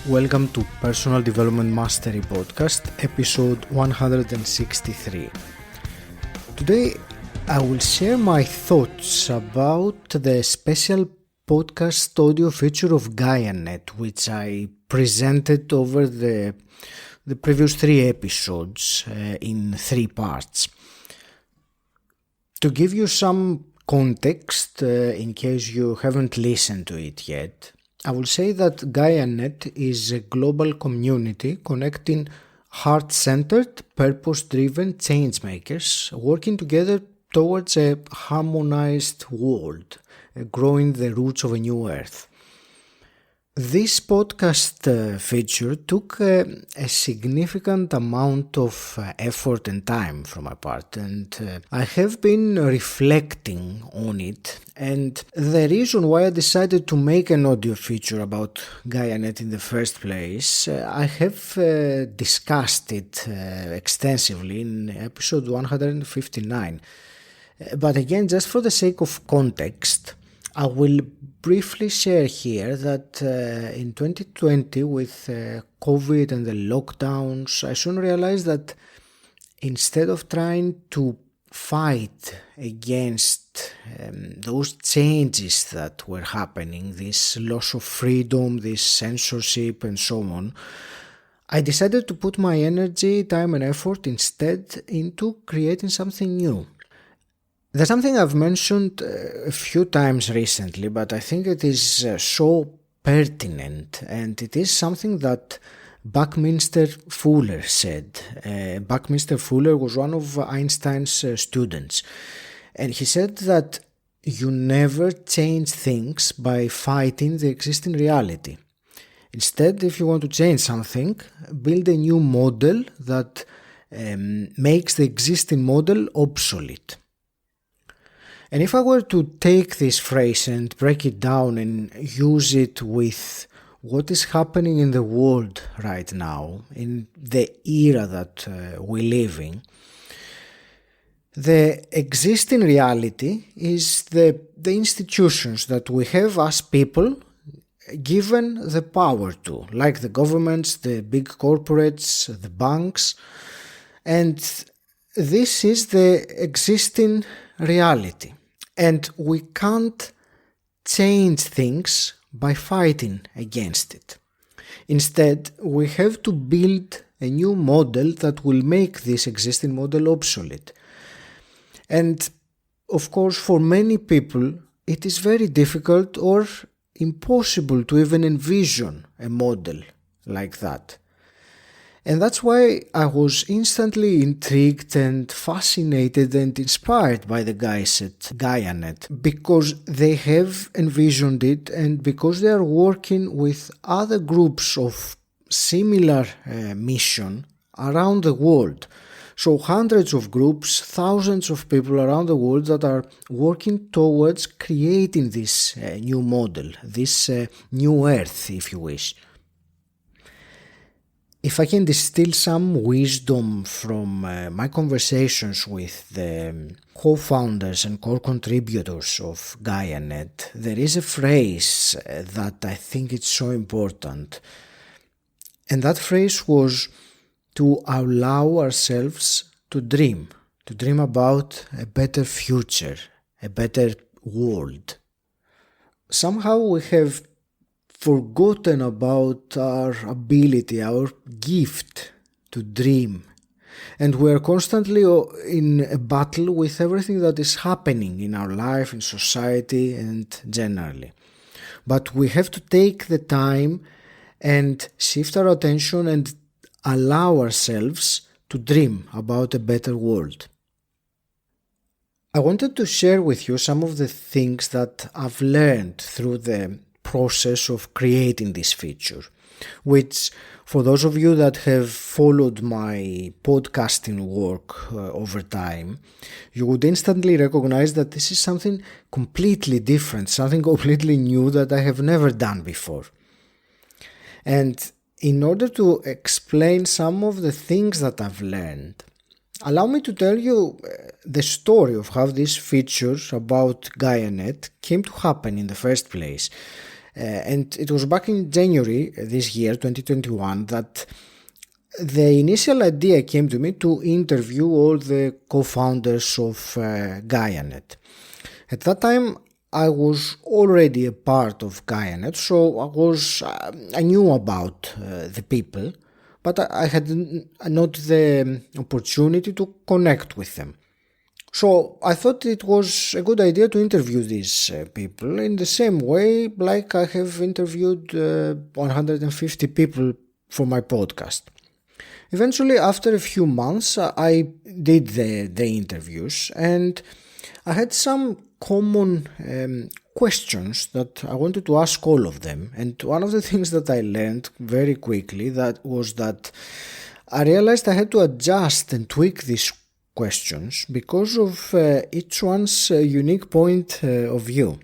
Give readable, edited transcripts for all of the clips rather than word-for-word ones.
Welcome to Personal Development Mastery Podcast, episode 163. Today I will share my thoughts about the special podcast audio feature of Gaianet, which I presented over the previous 3 episodes in 3 parts. To give you some context, in case you haven't listened to it yet, I will say that Gaianet is a global community connecting heart-centered, purpose-driven change-makers working together towards a harmonized world, growing the roots of a new earth. This podcast feature took a significant amount of effort and time from my part, and I have been reflecting on it. And the reason why I decided to make an audio feature about Gaianet in the first place, I have discussed it extensively in episode 159. But again, just for the sake of context, I will briefly share here that in 2020 with COVID and the lockdowns, I soon realized that instead of trying to fight against those changes that were happening, this loss of freedom, this censorship and so on, I decided to put my energy, time and effort instead into creating something new. There's something I've mentioned a few times recently, but I think it is so pertinent, and it is something that 𝗵cie𝘀𝘀𝘁 said. 𝗵cie𝘀𝘀𝘁 was one of Einstein's students, and he said that you never change things by fighting the existing reality. Instead, if you want to change something, build a new model that makes the existing model obsolete. And if I were to take this phrase and break it down and use it with what is happening in the world right now, in the era that we live in, the existing reality is the institutions that we have as people given the power to, like the governments, the big corporates, the banks, and this is the existing reality. And we can't change things by fighting against it. Instead, we have to build a new model that will make this existing model obsolete. And of course, for many people, it is very difficult or impossible to even envision a model like that. And that's why I was instantly intrigued and fascinated and inspired by the guys at Gaianet, because they have envisioned it and because they are working with other groups of similar mission around the world. So hundreds of groups, thousands of people around the world that are working towards creating this new model, this new earth, if you wish. If I can distill some wisdom from my conversations with the co-founders and core contributors of Gaianet, there is a phrase that I think is so important. And that phrase was to allow ourselves to dream about a better future, a better world. Somehow we have forgotten about our ability, our gift to dream. And we are constantly in a battle with everything that is happening in our life, in society, and generally. But we have to take the time and shift our attention and allow ourselves to dream about a better world. I wanted to share with you some of the things that I've learned through the process of creating this feature, which for those of you that have followed my podcasting work over time, you would instantly recognize that this is something completely different, something completely new that I have never done before. And in order to explain some of the things that I've learned, allow me to tell you the story of how this feature about Gaianet came to happen in the first place. And it was back in January this year, 2021, that the initial idea came to me to interview all the co-founders of Gaianet. At that time, I was already a part of Gaianet, so I knew about the people, but I had not the opportunity to connect with them. So I thought it was a good idea to interview these people in the same way like I have interviewed 150 people for my podcast. Eventually, after a few months, I did the interviews, and I had some common questions that I wanted to ask all of them. And one of the things that I learned very quickly was that I realized I had to adjust and tweak these questions because of each one's unique point of view.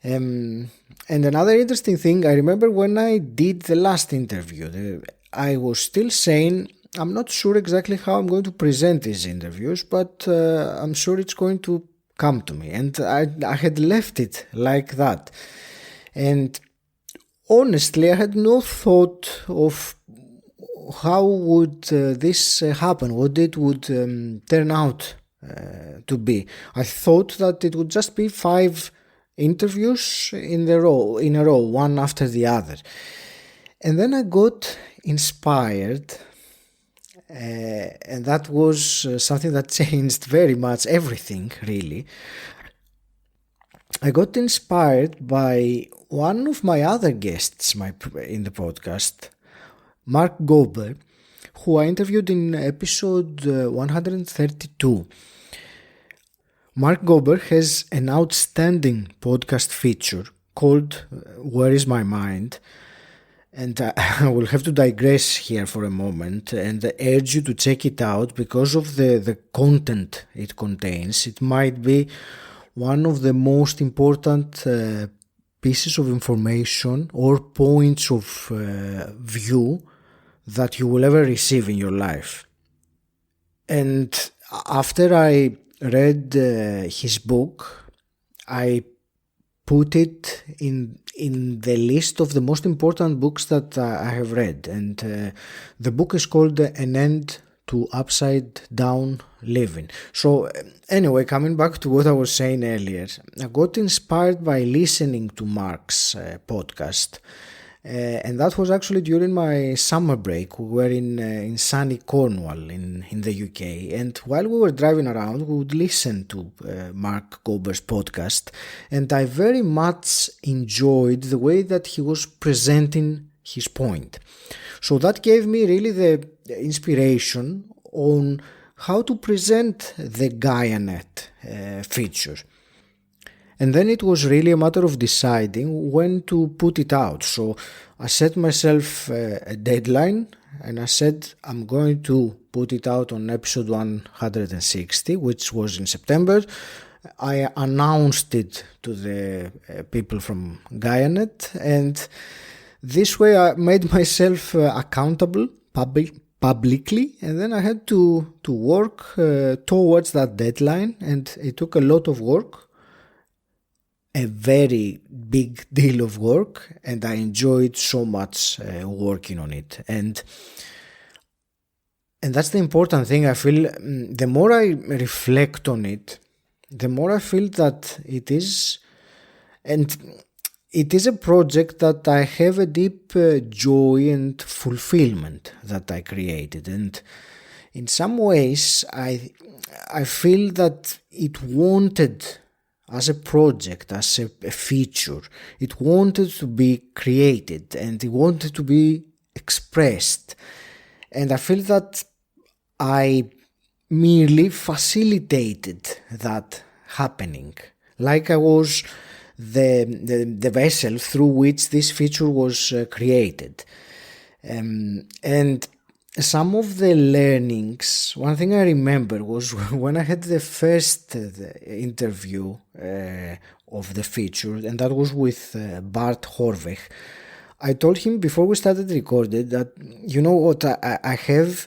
And another interesting thing, I remember when I did the last interview, I was still saying, I'm not sure exactly how I'm going to present these interviews, but I'm sure it's going to come to me. And I had left it like that. And honestly, I had no thought of how would this happen, what it would turn out to be. I thought that it would just be 5 interviews in a row, one after the other. And then I got inspired, and that was something that changed very much everything, really. I got inspired by one of my other guests in the podcast, 𝗵cie𝘀𝘁𝘁, who I interviewed in episode 132. 𝗵cie𝘀𝘁𝘁 has an outstanding podcast feature called Where is My Mind? And I will have to digress here for a moment and urge you to check it out because of the content it contains. It might be one of the most important pieces of information or points of view that you will ever receive in your life. And after I read his book, I put it in the list of the most important books that I have read. And the book is called An End to Upside Down Living. So anyway, coming back to what I was saying earlier, I got inspired by listening to Mark's podcast. And that was actually during my summer break. We were in sunny Cornwall in the UK, and while we were driving around, we would listen to 𝗵cie𝘀𝘁𝘁's podcast, and I very much enjoyed the way that he was presenting his point. So that gave me really the inspiration on how to present the Gaianet feature. And then it was really a matter of deciding when to put it out. So I set myself a deadline, and I said I'm going to put it out on episode 160, which was in September. I announced it to the people from Gaianet, and this way I made myself accountable publicly, and then I had to work towards that deadline, and it took a lot of work. A very big deal of work, and I enjoyed so much working on it. And that's the important thing. I feel the more I reflect on it, the more I feel that it is a project that I have a deep joy and fulfillment that I created. And in some ways, I feel that it wanted, as a project, as a feature, it wanted to be created and it wanted to be expressed. And I feel that I merely facilitated that happening, like I was the vessel through which this feature was created. And some of the learnings, one thing I remember was when I had the first interview of the feature, and that was with 𝗵cie𝘀𝘁𝘁. I told him before we started recording that, you know what, I have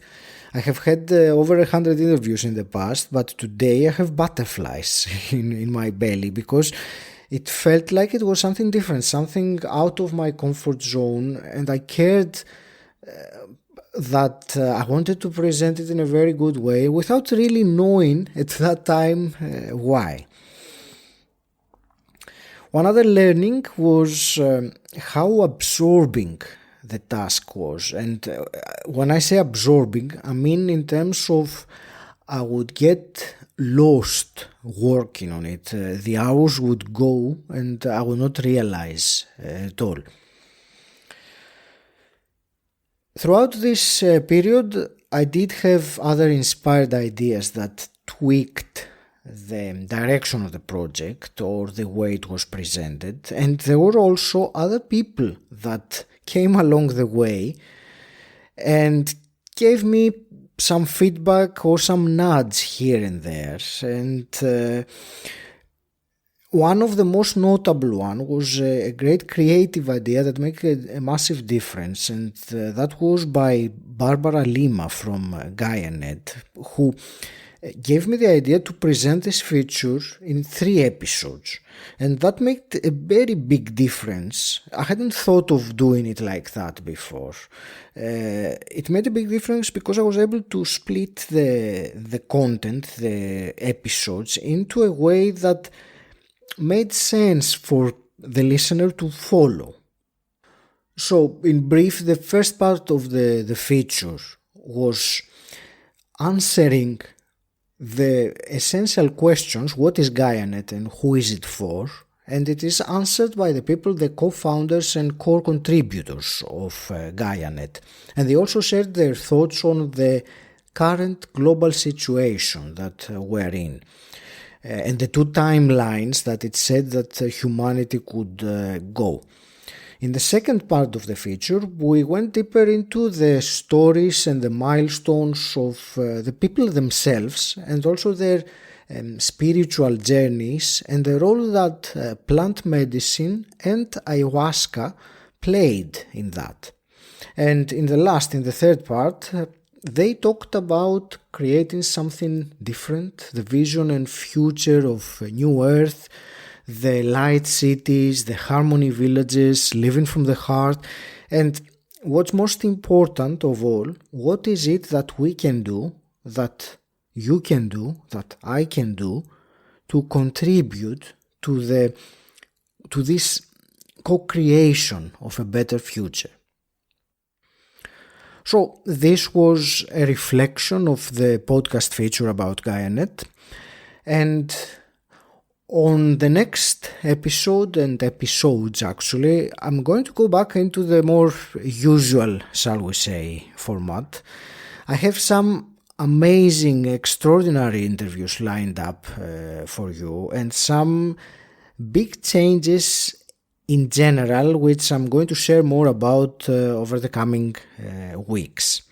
had over 100 interviews in the past, but today I have butterflies in my belly, because it felt like it was something different, something out of my comfort zone, and I cared that I wanted to present it in a very good way without really knowing at that time why. One other learning was how absorbing the task was, and when I say absorbing, I mean in terms of I would get lost working on it. The hours would go and I would not realize at all. Throughout this period, I did have other inspired ideas that tweaked the direction of the project or the way it was presented, and there were also other people that came along the way and gave me some feedback or some nudge here and there. And one of the most notable one was a great creative idea that made a massive difference, and that was by Barbara Lima from Gaianet, who gave me the idea to present this feature in 3 episodes, and that made a very big difference. I hadn't thought of doing it like that before. It made a big difference because I was able to split the content, the episodes, into a way that made sense for the listener to follow. So, in brief, the first part of the feature was answering the essential questions: what is Gaianet and who is it for? And it is answered by the people, the co-founders and core contributors of Gaianet. And they also shared their thoughts on the current global situation that we're in, and the 2 timelines that it said that humanity could go. In the second part of the feature, we went deeper into the stories and the milestones of the people themselves, and also their spiritual journeys and the role that plant medicine and ayahuasca played in that. And in the third part, they talked about creating something different, the vision and future of a new earth, the light cities, the harmony villages, living from the heart, and what's most important of all, what is it that we can do, that you can do, that I can do, to contribute to this co-creation of a better future. So this was a reflection of the podcast feature about Gaianet, and on the next episode and episodes actually, I'm going to go back into the more usual, shall we say, format. I have some amazing, extraordinary interviews lined up for you, and some big changes in general, which I'm going to share more about over the coming weeks.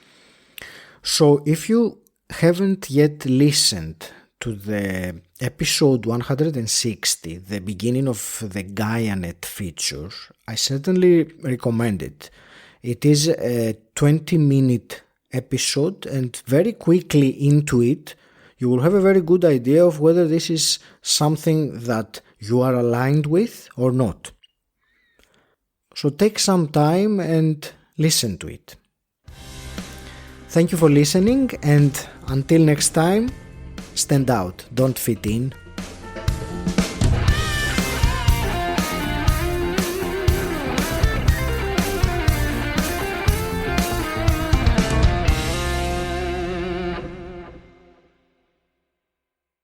So if you haven't yet listened to the episode 160, the beginning of the Gaianet feature, I certainly recommend it. It is a 20-minute episode, and very quickly into it, you will have a very good idea of whether this is something that you are aligned with or not. So take some time and listen to it. Thank you for listening, and until next time, stand out, don't fit in.